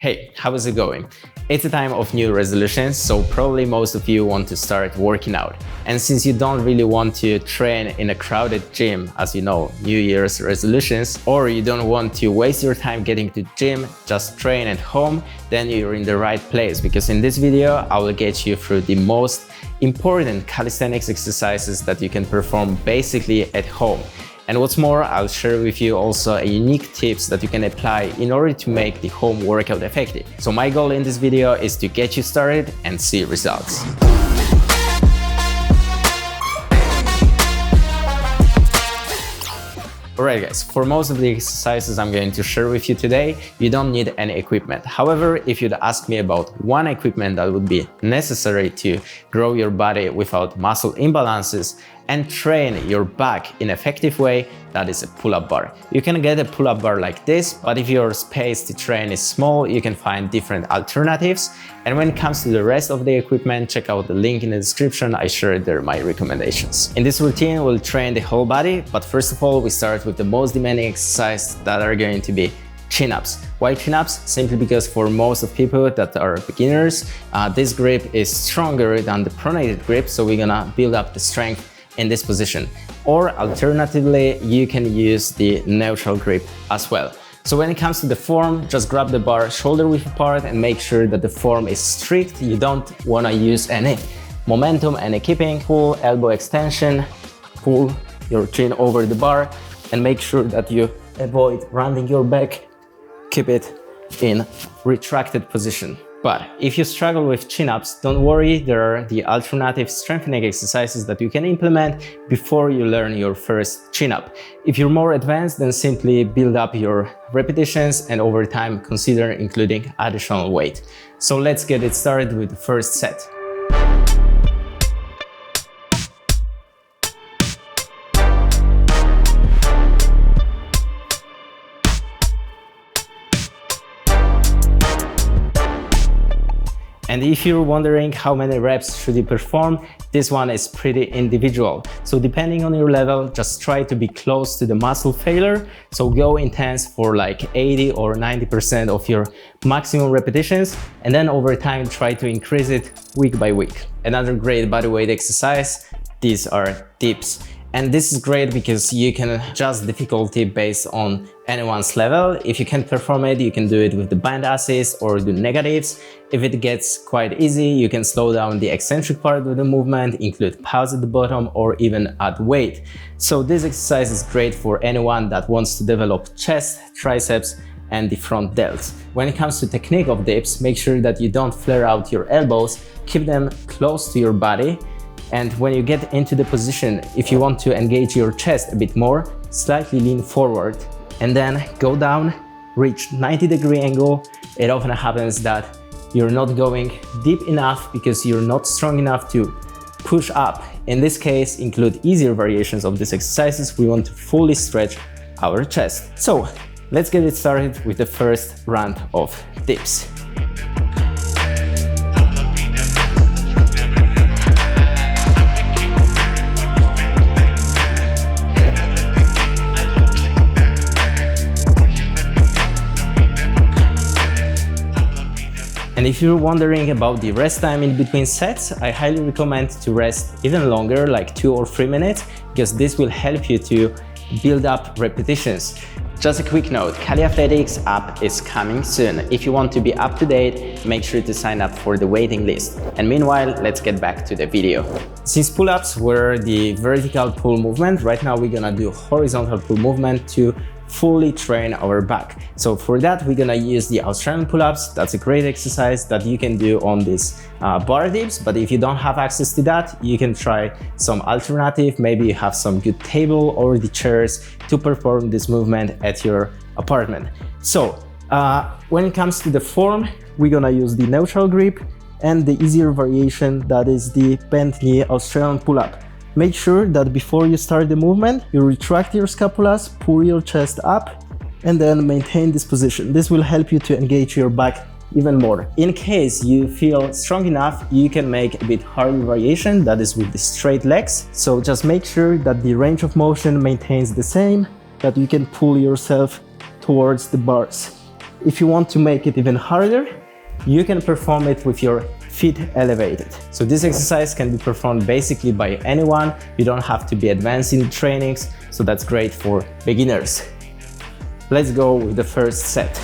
Hey, how is it going? It's a time of new resolutions, so probably most of you want to start working out. And since you don't really want to train in a crowded gym, as you know, New Year's resolutions, or you don't want to waste your time getting to gym, just train at home, then you're in the right place, because in this video, I will get you through the most important calisthenics exercises that you can perform basically at home. And what's more, I'll share with you also a unique tips that you can apply in order to make the home workout effective. So my goal in this video is to get you started and see results. Alright guys, for most of the exercises I'm going to share with you today, you don't need any equipment. However, if you'd ask me about one equipment that would be necessary to grow your body without muscle imbalances and train your back in an effective way, that is a pull-up bar. You can get a pull-up bar like this, but if your space to train is small, you can find different alternatives. And when it comes to the rest of the equipment, check out the link in the description. I shared there my recommendations. In this routine, we'll train the whole body, but first of all, we start with the most demanding exercise that are going to be chin-ups. Why chin-ups? Simply because for most of people that are beginners, this grip is stronger than the pronated grip, so we're gonna build up the strength in this position. Or alternatively, you can use the neutral grip as well. So when it comes to the form, just grab the bar shoulder width apart and make sure that the form is strict. You don't want to use any momentum, any keeping. Pull, elbow extension, pull your chin over the bar and make sure that you avoid rounding your back. Keep it in retracted position. But if you struggle with chin-ups, don't worry, there are the alternative strengthening exercises that you can implement before you learn your first chin-up. If you're more advanced, then simply build up your repetitions and over time consider including additional weight. So let's get it started with the first set. And if you're wondering how many reps should you perform, this one is pretty individual. So depending on your level, just try to be close to the muscle failure. So go intense for like 80 or 90% of your maximum repetitions. And then over time, try to increase it week by week. Another great bodyweight exercise, these are dips. And this is great because you can adjust difficulty based on anyone's level. If you can't perform it, you can do it with the band assist or do negatives. If it gets quite easy, you can slow down the eccentric part of the movement, include pause at the bottom, or even add weight. So this exercise is great for anyone that wants to develop chest, triceps, and the front delts. When it comes to technique of dips, make sure that you don't flare out your elbows, keep them close to your body. And when you get into the position, if you want to engage your chest a bit more, slightly lean forward and then go down, reach 90-degree angle. It often happens that you're not going deep enough because you're not strong enough to push up. In this case, include easier variations of these exercises. We want to fully stretch our chest. So let's get it started with the first round of dips. And if you're wondering about the rest time in between sets, I highly recommend to rest even longer, like 2 or 3 minutes, because this will help you to build up repetitions. Just a quick note, Calisthenics app is coming soon. If you want to be up to date, make sure to sign up for the waiting list. And meanwhile, let's get back to the video. Since pull-ups were the vertical pull movement, right now we're gonna do horizontal pull movement to fully train our back. So for that, we're gonna use the Australian pull-ups. That's a great exercise that you can do on these bar dips. But if you don't have access to that, you can try some alternative. Maybe you have some good table or the chairs to perform this movement at your apartment. So when it comes to the form, we're gonna use the neutral grip and the easier variation, that is the bent knee Australian pull-up. Make sure that before you start the movement, you retract your scapulas, pull your chest up, and then maintain this position. This will help you to engage your back even more. In case you feel strong enough, you can make a bit harder variation, that is with the straight legs. So just make sure that the range of motion maintains the same, that you can pull yourself towards the bars. If you want to make it even harder, you can perform it with your feet elevated. So this exercise can be performed basically by anyone. You don't have to be advanced in trainings, so that's great for beginners. Let's go with the first set.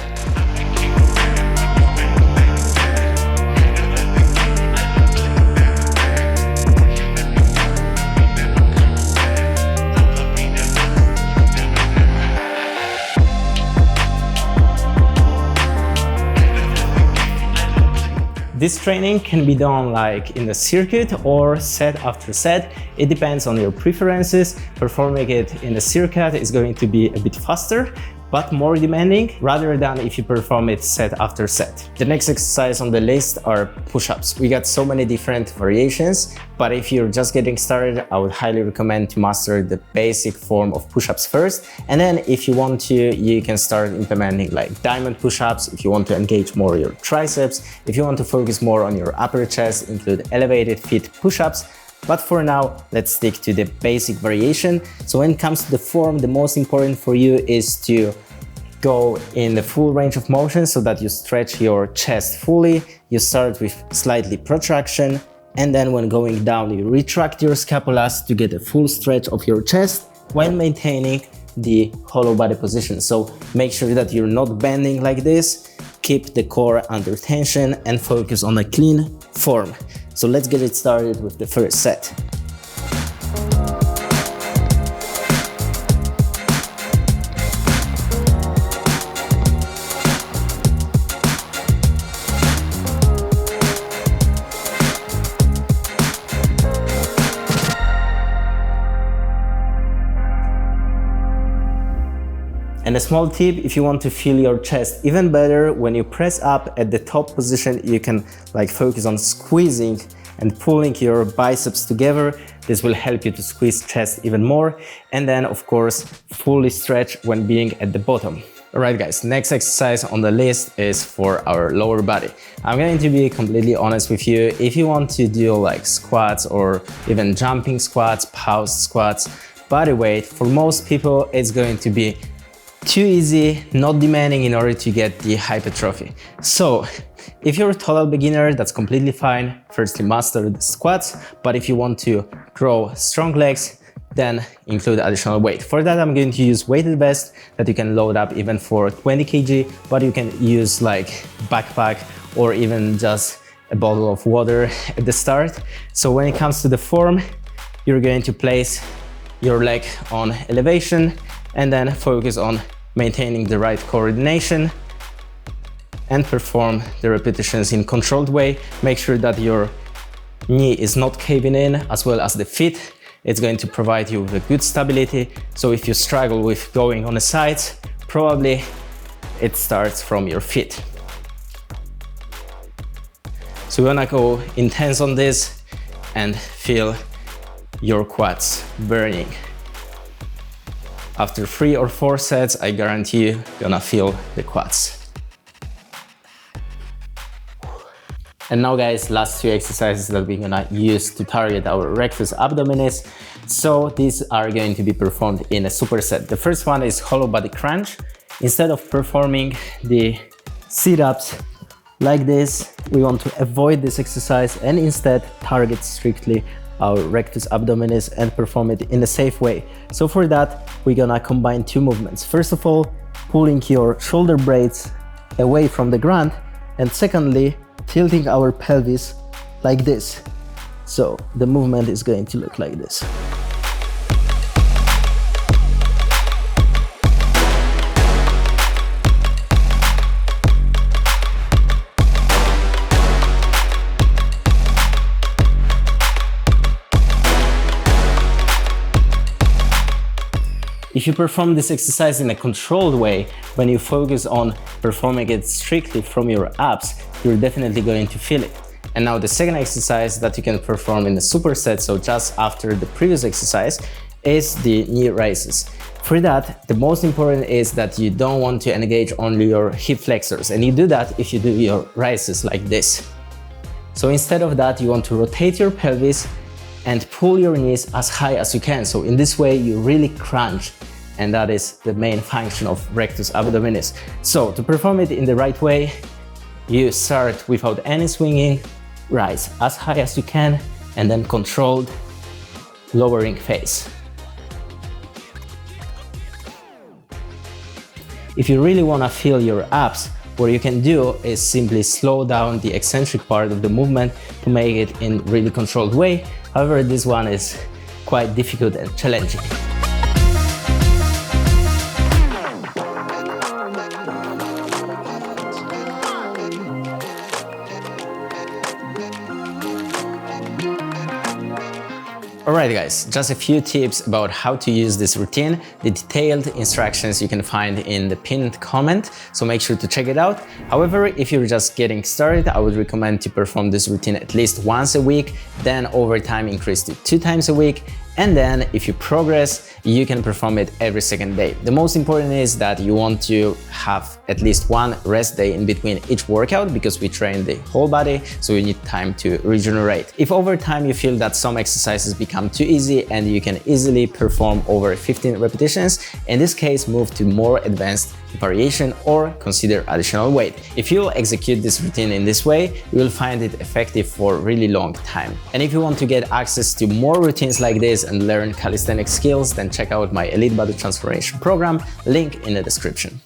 This training can be done like in the circuit or set after set. It depends on your preferences. Performing it in the circuit is going to be a bit faster, but more demanding rather than if you perform it set after set. The next exercise on the list are push-ups. We got so many different variations, but if you're just getting started, I would highly recommend to master the basic form of push-ups first. And then if you want to, you can start implementing like diamond push-ups if you want to engage more your triceps. If you want to focus more on your upper chest, include elevated feet push-ups. But for now, let's stick to the basic variation. So when it comes to the form, the most important for you is to go in the full range of motion so that you stretch your chest fully. You start with slightly protraction, and then when going down, you retract your scapulas to get a full stretch of your chest while maintaining the hollow body position. So make sure that you're not bending like this. Keep the core under tension and focus on a clean form. So let's get it started with the first set. And a small tip, if you want to feel your chest even better, when you press up at the top position, you can like focus on squeezing and pulling your biceps together. This will help you to squeeze chest even more. And then of course, fully stretch when being at the bottom. All right guys, next exercise on the list is for our lower body. I'm going to be completely honest with you. If you want to do like squats or even jumping squats, pause squats, body weight, for most people, it's going to be too easy, not demanding in order to get the hypertrophy. So if you're a total beginner, that's completely fine. Firstly, master the squats, but if you want to grow strong legs, then include additional weight. For that, I'm going to use weighted vest that you can load up even for 20 kg, but you can use like backpack or even just a bottle of water at the start. So when it comes to the form, you're going to place your leg on elevation and then focus on maintaining the right coordination and perform the repetitions in controlled way. Make sure that your knee is not caving in, as well as the feet. It's going to provide you with a good stability. So if you struggle with going on the sides, probably it starts from your feet. So you wanna go intense on this and feel your quads burning. After 3 or 4 sets, I guarantee you're gonna feel the quads. And now guys, last 2 exercises that we're gonna use to target our rectus abdominis. So these are going to be performed in a superset. The first one is hollow body crunch. Instead of performing the sit-ups like this, we want to avoid this exercise and instead target strictly our rectus abdominis and perform it in a safe way. So for that, we're gonna combine 2 movements. First of all, pulling your shoulder blades away from the ground, and secondly, tilting our pelvis like this. So the movement is going to look like this. If you perform this exercise in a controlled way, when you focus on performing it strictly from your abs, you're definitely going to feel it. And now the second exercise that you can perform in the superset, so just after the previous exercise, is the knee raises. For that, the most important is that you don't want to engage only your hip flexors, and you do that if you do your raises like this. So instead of that, you want to rotate your pelvis and pull your knees as high as you can. So in this way, you really crunch and that is the main function of rectus abdominis. So to perform it in the right way, you start without any swinging, rise as high as you can, and then controlled lowering phase. If you really want to feel your abs, what you can do is simply slow down the eccentric part of the movement to make it in really controlled way. However, this one is quite difficult and challenging. Alright guys, just a few tips about how to use this routine. The detailed instructions you can find in the pinned comment, so make sure to check it out. However, if you're just getting started, I would recommend to perform this routine at least once a week, then over time increase to 2 times a week, and then if you progress, you can perform it every second day. The most important is that you want to have at least one rest day in between each workout, because we train the whole body, so you need time to regenerate. If over time you feel that some exercises become too easy and you can easily perform over 15 repetitions, in this case move to more advanced variation or consider additional weight. If you'll execute this routine in this way, you will find it effective for a really long time. And if you want to get access to more routines like this and learn calisthenics skills, then check out my Elite Body Transformation program, link in the description.